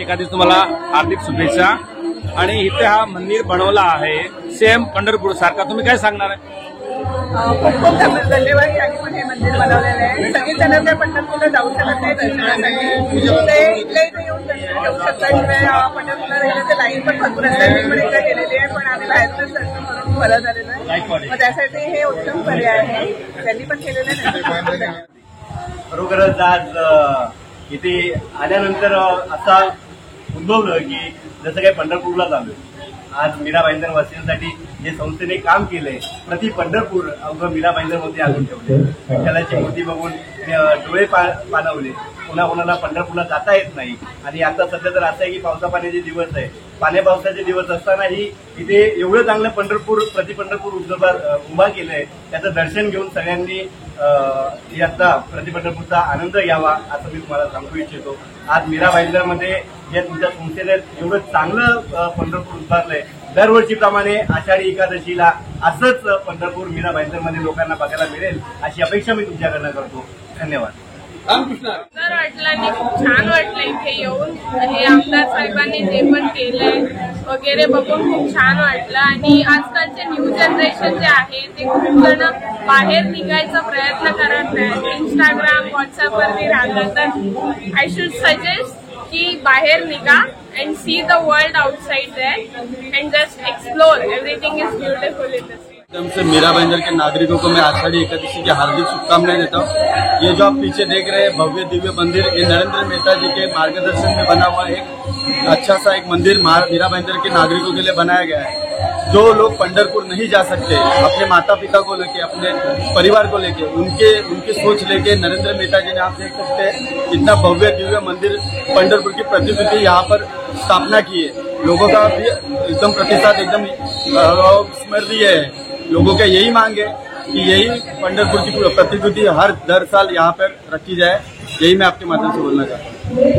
एकादशी तुम्हाला हार्दिक शुभेच्छा। आणि इथे हा मंदिर बनवला आहे सेम पंढरपूर सारखा, तुम्ही काय सांगणार आहे? खूप खूप धन्यवाद यांनी पण हे मंदिर बनवलेलं आहे। सगळेच जण त्या पंढरपूरला जाऊ शकत नाही दर्शनासाठी, ते इथल्या इथे येऊन दर्शन घेऊ शकतात। शिवाय पंढरपूरला राहिलं तर लाईन पण भरपूर असतात, मी पण एकदा गेलेली आहे, पण आम्ही बाहेरूनच दर्शन करून परत आलेलो आहे। मग त्यासाठी हे उत्तम पर्याय आहे, त्यांनी पण केलेलं आहे। खरोखरच आज इथे आल्यानंतर असा उद्भवलं की जसं काही पंढरपूरला चालू आज मीरा भाईंदर वासियांसाठी जे संस्थेने काम केलंय, प्रति पंढरपूर अवघं मीरा भाईंदरमध्ये आणून ठेवले। विठ्ठलाची मूर्ती बघून डोळे पाणवले। कोणाकोणाला पंढरपूरला जाता येत नाही आणि आता सध्या तर असं आहे की पावसा पाण्याचे दिवस आहे, पाण्या पावसाचे दिवस असतानाही इथे एवढं चांगलं पंढरपूर प्रति पंढरपूर उभा केलंय, त्याचं दर्शन घेऊन सगळ्यांनी याचा प्रति पंढरपूरचा आनंद घ्यावा असं मी तुम्हाला सांगू इच्छितो। आज मीरा भाईंदरमध्ये जे तुमच्या संस्थेने एवढं चांगलं पंढरपूर उभारलंय, दरवर्षीप्रमाणे आषाढी एकादशीला असंच पंढरपूर मीरा भाईंदरमध्ये लोकांना बघायला मिळेल अशी अपेक्षा मी तुमच्याकडनं करतो। धन्यवाद। सुंदर वाटलं आणि खूप छान वाटलं इथे येऊन। हे आमदार साहेबांनी जे पण केलंय वगैरे बघून खूप छान वाटलं। आणि आजकालचे न्यू जनरेशन जे आहे ते खूप जण बाहेर निघायचा प्रयत्न करत नाही, इंस्टाग्राम व्हॉट्सअपवरती राहतात। तर आय शुड सजेस्ट कि बाहर निगा end see the world outside there end just explore, everything is beautiful in this. एकदम से मीरा भाईंदर के नागरिकों को मैं आषाढ़ी एकादशी की हार्दिक शुभकामनाएं देता हूँ। ये जो आप पीछे देख रहे हैं भव्य दिव्य मंदिर, ये नरेंद्र मेहता जी के मार्गदर्शन में बना हुआ एक अच्छा सा एक मंदिर मीरा भाईंदर के नागरिकों के लिए बनाया गया है। जो लोग पंढरपुर नहीं जा सकते, अपने माता पिता को लेके, अपने परिवार को लेके, उनकी सोच लेके नरेंद्र मेहता जी ने, आप देख सकते हैं इतना भव्य दिव्य मंदिर पंढरपुर की प्रतिकृति यहाँ पर स्थापना की है। लोगों का भी एकदम प्रतिसाद एकदम स्मरणीय है। लोगों का यही मांग है कि यही पंढरपुर की प्रतिकृति हर साल यहाँ पर रखी जाए, यही मैं आपके माध्यम से बोलना चाहता हूँ।